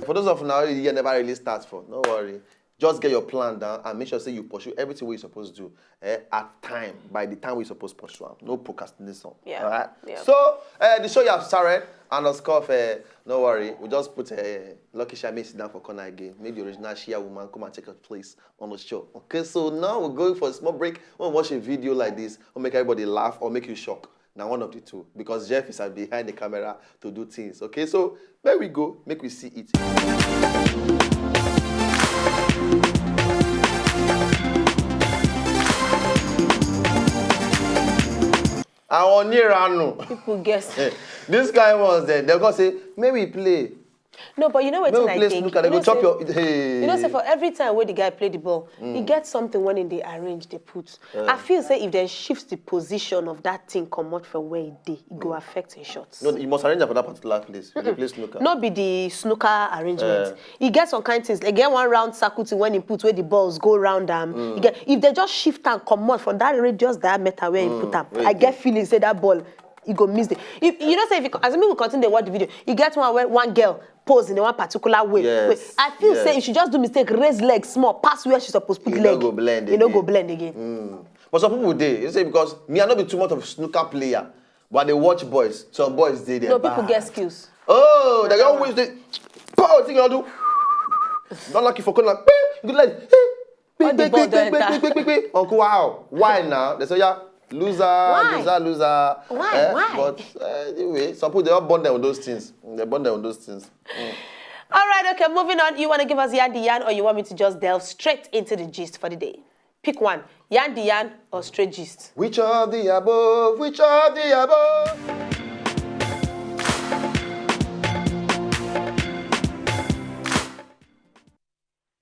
for those of now, you never really start for. No worry. Just get your plan down and make sure say you pursue everything you're supposed to do at time, by the time we're supposed to pursue. No procrastination. Yeah. All right? Yeah. So, the show you have started, and of course, no worry, we just put Lucky Shami sit down for corner again. Make the original Shia woman come and take her place on the show. Okay, so now we're going for a small break. When we watch a video like this, we'll make everybody laugh or make you shock. Now, one of the two, because Jeff is behind the camera to do things. Okay, so there we go. Make we see it. I want near People guess. This guy was there. They're gonna say, maybe play. No, but you know what I think? Snooker, they go chop your. You know, say for every time where the guy play the ball, he gets something when they arrange, they put. I feel say if they shift the position of that thing come out from where it did, it go affect his shots. No, you must arrange for that particular place. You play snooker. Not be the snooker arrangement. He gets some kind of things. Like get one round circle to when he put where the balls go round them. If they just shift and come out from that radius diameter where he put them, I get feeling say that ball. You go miss it. If you don't say if you, as we continue to watch the video, you get one girl pose in one particular way. Yes. I feel say if she just do mistake, raise leg small, pass where she's supposed to put leg. You don't go blend again. But some people they you say because me I not be too much of a snooker player, but they watch boys. Some boys they no people get skills. Oh, they always they power thing you do. Not lucky for corner. Good like big. Uncle wow. Why now? They say yeah. Loser. Why? But anyway, some people they all bond them on those things. They bond them on those things. All right, okay, moving on. You want to give us Yan the Yan or you want me to just delve straight into the gist for the day? Pick one. Yan the Yan or straight gist? Which of the above? Which of the above?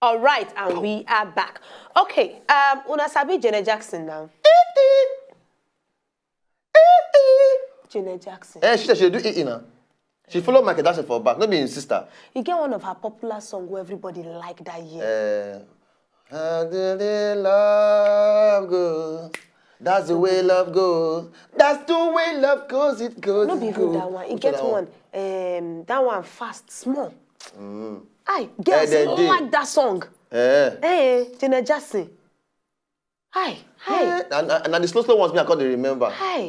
All right, and we are back. Okay, una sabi Janet Jackson now. Janet Jackson. She do it now. She followed Michael Jackson for back, not being his sister. You get one of her popular songs where everybody liked that year. How did it love go? That's the way love goes. That's the way love goes. It goes. Not even that one. You get one. That one fast, small. Aye, girls don't like that song. Hey, Janet Jackson. Hi. And the slow ones me I can't remember. Hi.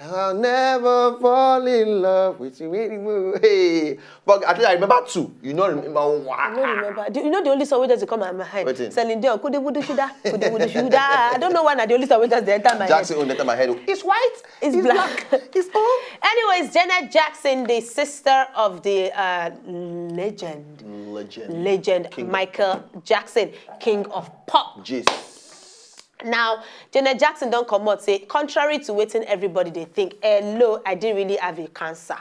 I'll never fall in love with you anymore. Hey, but I think I remember two. You know, remember one. I don't remember. You know the only song where does it come out of my head? Selling Dion, could they would shuda? I don't know when the only song where does the enter my Jackson head. enter my head. It's white. It's black. It's all. Anyways, Janet Jackson, the sister of the legend King Michael Jackson, king of pop. Jesus. Now, Janet Jackson don't come out say, contrary to waiting everybody they think, hello, I didn't really have a cancer.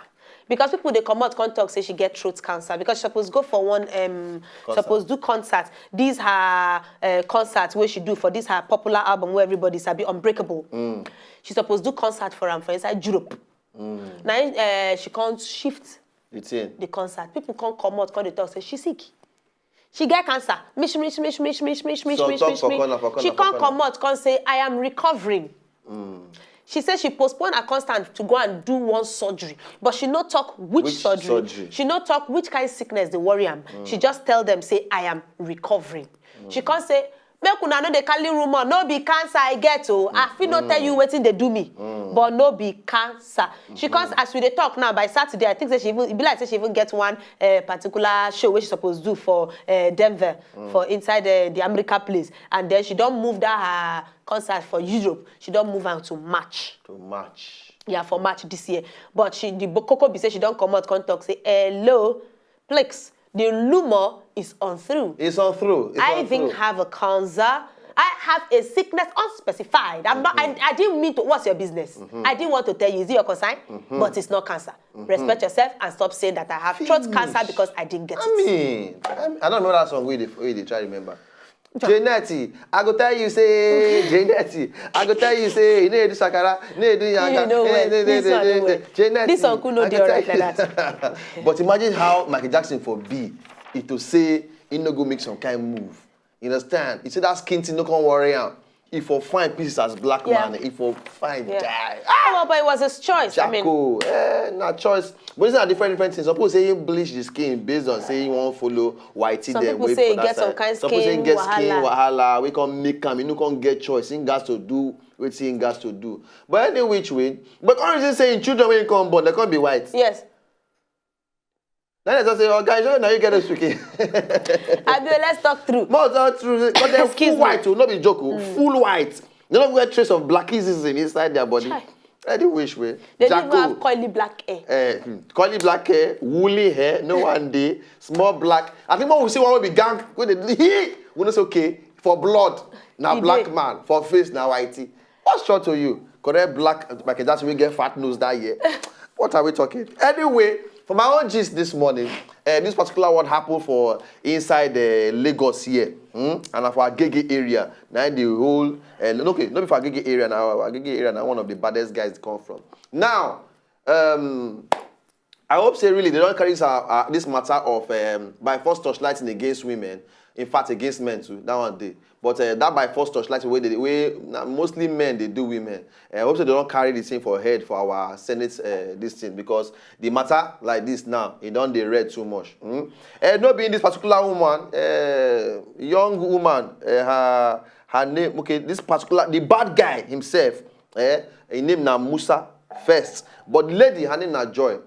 Because people they come out can't talk say she get throat cancer because she supposed go for one supposed do concert. These her concerts where she do for this her popular album where everybody's a bit unbreakable. She supposed do concert for inside Europe. Now she can't shift the concert. People can't come out, can't talk say she's sick. She get cancer. Mish. She can't come out, can't say, I am recovering. She says she postponed her constant to go and do one surgery. But she not talk which surgery. She not talk which kind of sickness they worry am. She just tell them, say, I am recovering. She can't say, make una no dey carry rumor, no be cancer I get I fit not tell you wetin they do me. But no be cancer. She comes as we dey talk now by Saturday. I think that she even it be like say she even get one particular show where she supposed to do for Denver for inside the America place, and then she don't move that her concert for Europe. She don't move on to March. Yeah, for March this year. But the Coco be say she don't come out can't talk say hello, please. The rumor is on through. I even have a cancer. I have a sickness unspecified. I didn't mean to. What's your business? I didn't want to tell you. Is it your concern? But it's not cancer. Respect yourself and stop saying that I have throat cancer because I didn't get it. I don't know that song. We try to remember. Janetti, I go tell you say Janetti. I go tell you say you need to sakara, need to yanga. This song could not be alright like that. But imagine how Michael Jackson for B, it to say he no go make some kind of move. You understand? You see that skin thing, no can worry out. If you find pieces as black man, if you find die. Well, but it was his choice. Jacko, not choice. But it's not different things. Some people say you bleach the skin based on saying you want to follow whitey. Some people say you get some kind of skin. Some people say you get skin wahala. We can make them. You can't get choice. You got to do what you got to do. But any which way. But honestly saying children when you come born, they can't be white. Yes. Then I just say, oh guys, now you get us speaking. Let's talk through. More talk through. But they're full white, not be joke. Full white. They don't get trace of blackism inside their body. Any which way. They don't even have coily black hair. Coily black hair, woolly hair, no one day, small black. I think when we see one will be gang, when they say okay, for blood, now black man, for face, now whitey. What's short to you? Correct black, like that's when we get fat nose that year. What are we talking? Anyway, for my own gist this morning, this particular one happened for inside Lagos here, and for Agege area. Now the whole, okay, not for Agege area now. Agege area now one of the baddest guys come from. Now, I hope say really they don't carry this matter of by force torchlighting against women. In fact, against men too. That one day. But that by force torchlight way mostly men they do women. I hope so they don't carry the same for head for our Senate this thing because the matter like this now it don't they read too much. Not being this particular woman, young woman, her name this particular the bad guy himself, his name na Musa first, but the lady her name na Joy.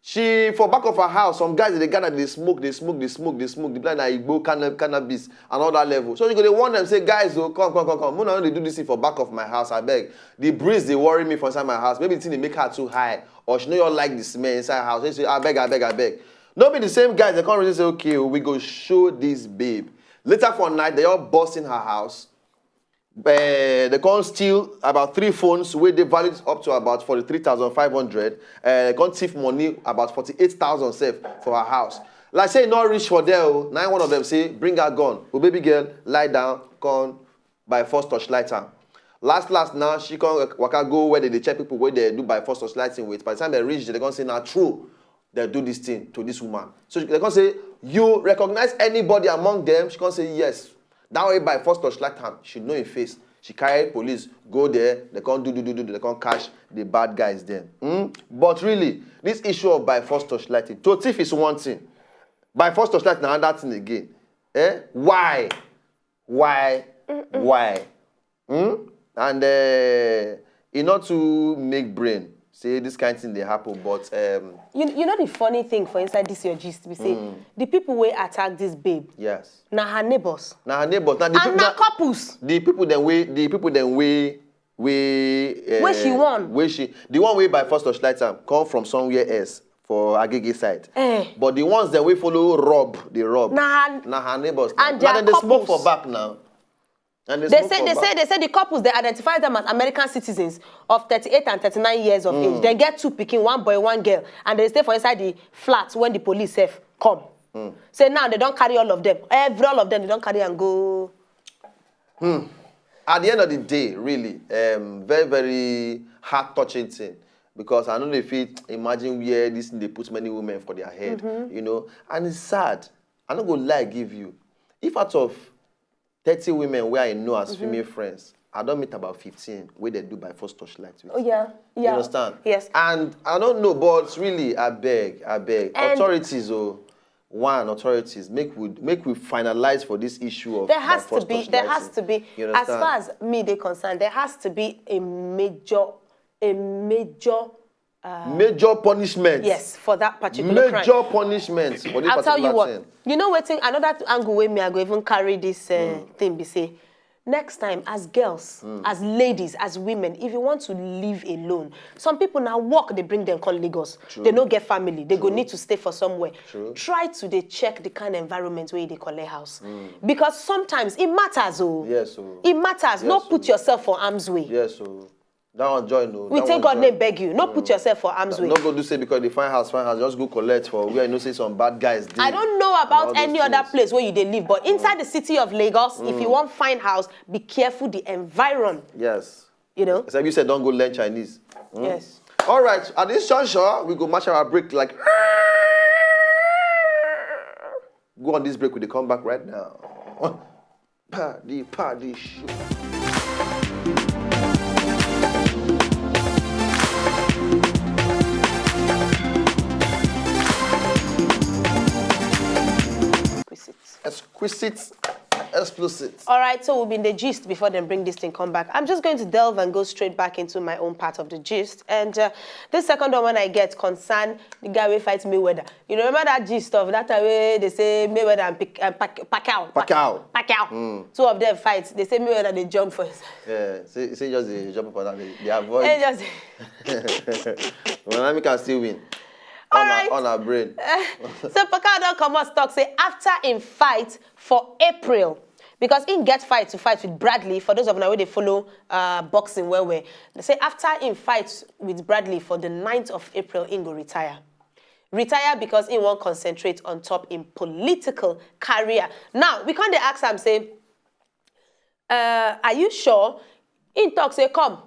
She, for back of her house, some guys, they gather, they smoke. The blind are Igbo, cannabis, and all that level. So you go, they want them, say, guys, oh, come. Muna, they do this thing for back of my house, I beg. The breeze, they worry me for inside my house. Maybe the thing, they make her too high. Or she know you like the smell inside her house. They say, I beg. Don't be the same guys, they can't really say, okay, we go show this babe. Later for night, they all bust in her house. They can't steal about 3 phones where they valued up to about 43,500. They can't thief money about 48,000 safe for her house. Like say not rich for them. Now one of them say bring her gun. Oh baby girl, lie down, come by force torchlight her. Last now she can waka go where they check people where they do by force torchlighting with. By the time they reach, they can say now true. They do this thing to this woman. So they can say you recognize anybody among them. She can say yes. That way by force torchlight hand, she know in face. She carry police, go there, they can't do, they can't catch the bad guys then. But really, this issue of by force torchlighting, to thief is one thing. By force torchlighting, another thing again. Why? And in order to make brain, say this kind of thing they happen, but you know the funny thing for inside this your gist, we say the people who attack this babe. Yes. Now her neighbors. Now her neighbors. Now the couples. The people where she won. The one way by first torchlight come from somewhere else for Agege side. But the ones that we follow rob. Now her neighbors. And then they smoke for back now. And they say the couples they identify them as American citizens of 38 and 39 years of age. They get 2 pikin, 1 boy, 1 girl, and they stay for inside the flats when the police have come. Say now they don't carry all of them. All of them they don't carry and go. At the end of the day, really, very very heart touching thing because I don't know if it imagine where this thing they put many women for their head, you know, and it's sad. I'm not gonna lie, give you if out of 30 women where I know as female friends, I don't meet about 15 where they do by force torchlight with. Oh yeah. You understand? Yes. And I don't know, but really, I beg. Authorities, authorities, make we finalize for this issue of there has to be. As far as me they concerned, there has to be a major punishment. Yes, for that particular crime. Major punishment for this I'll tell you what. thing. You know what? Another angle where me I go even carry this thing. Be say next time as girls, as ladies, as women, if you want to live alone, some people now walk. They bring them call Lagos. True. They don't get family. They go need to stay for somewhere. True. Try to they check the kind of environment where they call a house because sometimes it matters. Yes. It matters. Yes, not put yourself for harm's way. Yes. That one join. We take God name beg you. Not put yourself for harm's way. Not go do say because they find house. Just go collect for where I know say some bad guys. I don't know about any other place where you they live, but inside the city of Lagos, if you want find house, be careful the environment. Yes. You know. As you said, don't go learn Chinese. Yes. All right. At this juncture, we go match our break like. Go on this break. We come back right now. PADI show. Exquisite. Explicit. All right, so we'll be in the gist before they bring this thing come back. I'm just going to delve and go straight back into my own part of the gist. And this second one, when I get concerned, the guy will fight Mayweather. You remember that gist of that way they say Mayweather and pacquiao. Pacquiao. Two of them fight. They say Mayweather they jump first. Yeah, see just the jump up and down. They avoid. Well, I can still win. On our brain. So Pacquiao don't come out talk say after in fight for April, because in get fight to fight with Bradley, for those of you who they follow boxing well, they say after in fight with Bradley for the 9th of April, in go retire. Retire because he won't concentrate on top in political career. Now, we can't ask him, say, are you sure? In talk say, come.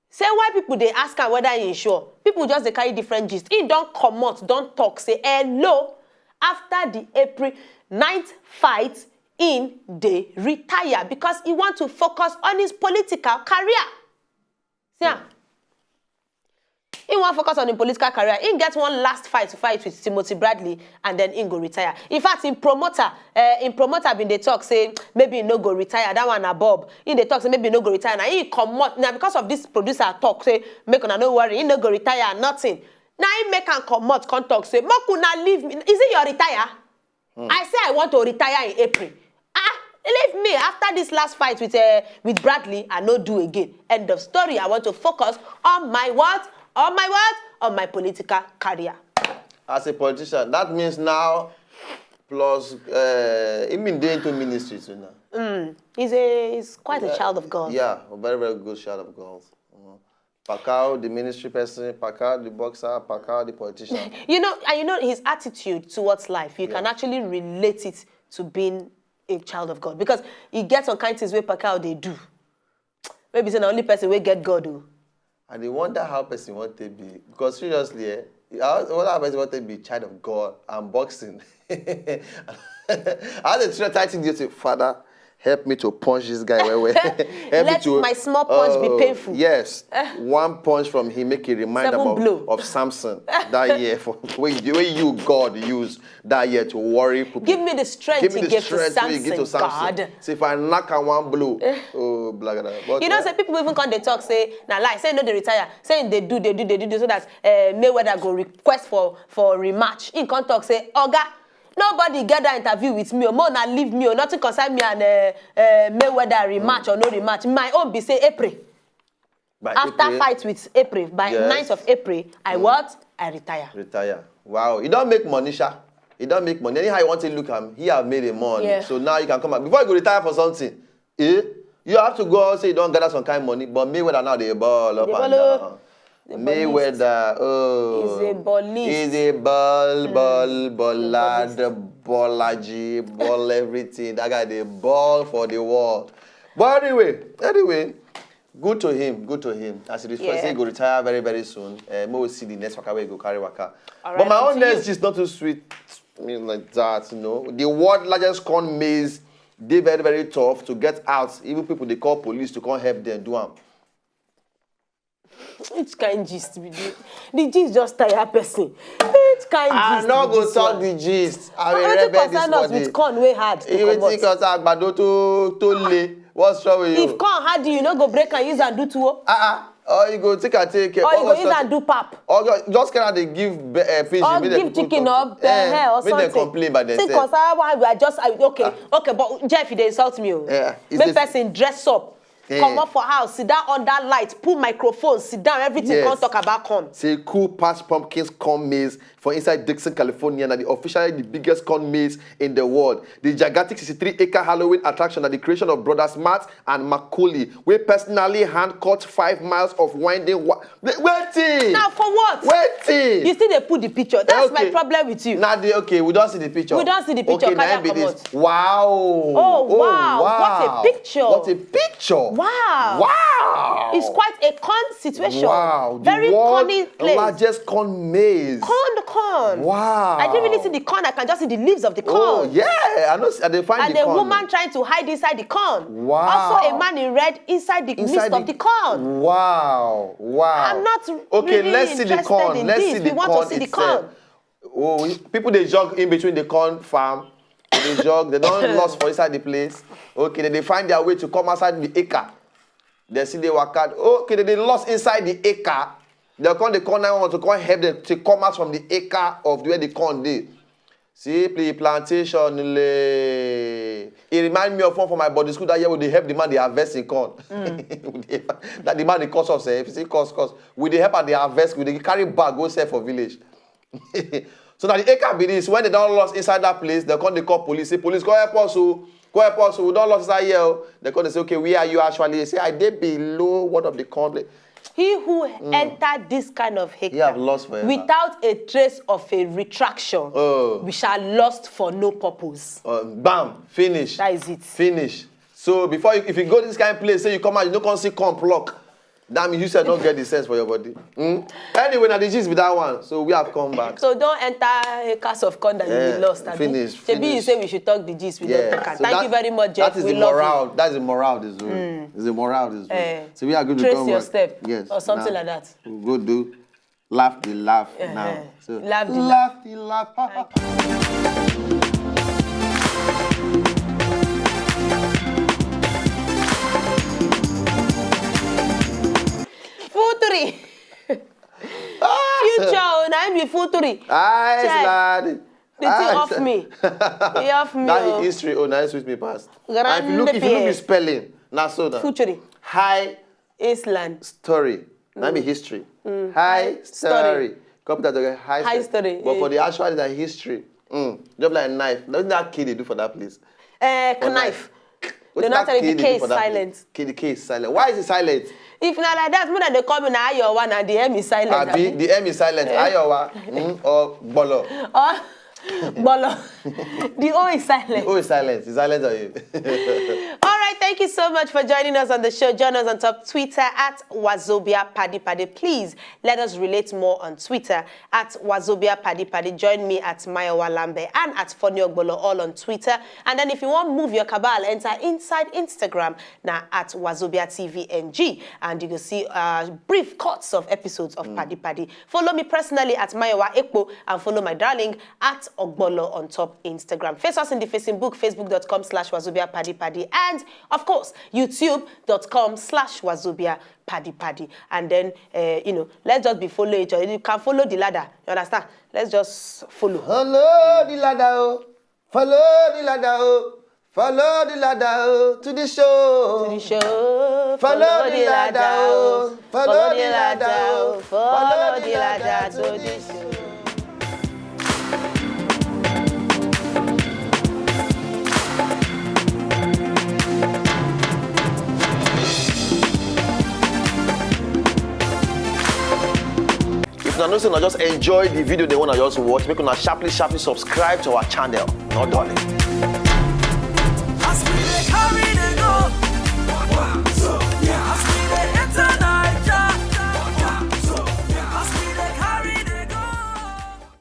Say why people they ask her whether he sure. People just they carry different gist. He don't come out, don't talk. Say hello. After the April 9th fight, in they retire because he want to focus on his political career. See, he want to focus on his political career. He get one last fight to fight with Timothy Bradley, and then he go retire. In fact, in promoter been they talk say maybe he no go retire. That one a Bob. In the talk say maybe he no go retire. Now he come out now because of this producer talk say make una no worry. He no go retire nothing. Now he make and come out come talk say make una leave me. Is it your retire? I say I want to retire in April. Leave me after this last fight with Bradley. I no do again. End of story. I want to focus on my what? On my what? On my political career. As a politician, that means now, plus, he been doing two ministries now. He's quite a child of God. Yeah, a very, very good child of God. Pacquiao, the ministry person, Pacquiao, the boxer, Pacquiao, the politician. you know his attitude towards life, you can actually relate it to being a child of God. Because he gets on kind of things where Pacquiao they do. Maybe it's the only person will get God do. And they wonder how person want to be. Because seriously, how person want to be child of God and boxing. I had a title to say, Father, help me to punch this guy. Let my small punch be painful. Yes. One punch from him make a reminder of Samson that year. Where you, God, used that year to worry people. Give me the strength to get to Samson, God. See, if I knock on one blow, oh, blah, blah, blah. You know, say people even come they talk, say, now like, say no, they retire. Saying they do, so that Mayweather go request for rematch. In come talk, say, Oga, nobody get that interview with me, or more than leave me, or nothing concern me and Mayweather rematch or no rematch. My own be say April. After fight with April, by 9th of April, I what? I retire. Retire. Wow. You don't make money, Sha. You don't make money. Anyhow you want to look at him, he have made a money. Yeah. So now you can come back. Before you go retire for something, you have to go and say you don't gather some kind of money, but Mayweather now they ball up and down. Mayweather, he's a ballist. He's a ballagy, ball everything. That guy, the ball for the world. But anyway, good to him. As he refers, he go retire very, very soon. We'll see the next waka where he go carry waka. Right, but my own next is not too sweet. I mean, like that, you know. The world largest corn maze, they very, very tough to get out. Even people they call police to come help them do them. Which kind gist we do? The gist just tire person. Which kind gist? I'm not going to talk the gist. I'm a rebel this morning. With corn way hard to you think us agbado to lay? What's wrong with you? If corn hard, you no go break and use and do tuwo. Or you go take. Or you go use and do pap. Or just kind of they give fish. Or give chicken up the hair or something. Make them complain by themselves. Because I just okay, but Jeff, they insult me. Make person dress up. Come up for house, sit down under light, pull microphone, sit down, everything, can't talk about corn. Say cool past pumpkins corn maze for inside Dixon, California, and officially the biggest corn maze in the world. The gigantic 63-acre Halloween attraction at the creation of brothers Matt and Macaulay, we personally hand-cut 5 miles of winding waiting! Now for what? Waiting! You still they put the picture. That's my problem with you. Now we don't see the picture. We don't see the picture. Wow! Oh, wow! What a picture! What a picture! Wow! Wow! Wow. It's quite a con situation. Wow. Very conny place. Largest corn maze. Corn. Wow. I didn't really see the corn. I can just see the leaves of the corn. Oh, yeah. I know. They find and the a corn. woman trying to hide inside the corn. Wow. Also a man in red inside the midst of the corn. Wow. I'm not okay, really let's see the interested corn. in Let's this. see the We want corn to see the itself. corn. Oh, people they jog in between the corn farm. They jog. They don't lost for inside the place. Okay, then they find their way to come outside the acre. They see they work out. Okay, they lost inside the acre. They come the corn want to come help them to come out from the acre of where the corn did. See, the plantation. It reminds me of one from my body school that year when they help the man they harvest in corn. That the man they cost us. If you see cost. We they help at the harvest. We they carry bag go sell for village. So now the acre be this. When they don't lost inside that place, they come they call police. Say police go help us. Go help us. We don't lost inside here. They come they say okay, where are you actually? They say I did below one of the corn. He who entered this kind of hectare He have lost forever. without a trace of a retraction, we shall lost for no purpose. Bam, finish. That is it. Finish. So before if you go to this kind of place, say you come out, you don't come see corn pluck. That means you said not get the sense for your body. Anyway, now the gist with that one. So we have come back. So don't enter a cast of corn that you be lost. Finish. Maybe you say we should talk the gist. We don't talk. So Thank you very much, Jeff. That is we the love morale. you. That is the morale of this room. It's the morale of this room. So we are going to trace come your back. step. Yes. Or something like that. We'll go do laugh the laugh now. So Laugh the laugh the laugh. Futuri. Future, now be futuri. Ice lad. The thing off me. He off me. That is history. Oh, nice with me past. And if you look the spelling, now so that. Futuri. High Island. story. That be history. High story. Copy that again. High story. But for the actual that history. Just like a knife. Nothing that kid they do for that place. Knife. They not tell you the case silent. The case silent. Why is it silent? If not like that, more than they come in Ayowa and the M is silent. The M is silent. Ayowa or Bolo. Bolo. The O is silent. The O is silent. It's silent on you. All right, thank you so much for joining us on the show. Join us on top Twitter at Wazobia PADI. Please let us relate more on Twitter at Wazobia PADI. Join me at Mayowa Lambe and at Funny Ogbolo all on Twitter. And then if you want to move your cabal, enter inside Instagram now at Wazobia TV NG. And you can see brief cuts of episodes of PADI. Follow me personally at Mayowa Ekpo and follow my darling at Ogbolo on top Instagram. Face us in the Facebook, facebook.com/Wazobia PADI. And of course, youtube.com/Wazobia PADI. And then, let's just be follow each other. You can follow the ladder. You understand? Let's just follow. Follow the ladder. Follow the ladder. Follow the ladder to the show. To the show. Follow the ladder. Follow the ladder. Follow the ladder to the show. If you know, just enjoy the video they want to just watch, make una sharply subscribe to our channel. Not darling.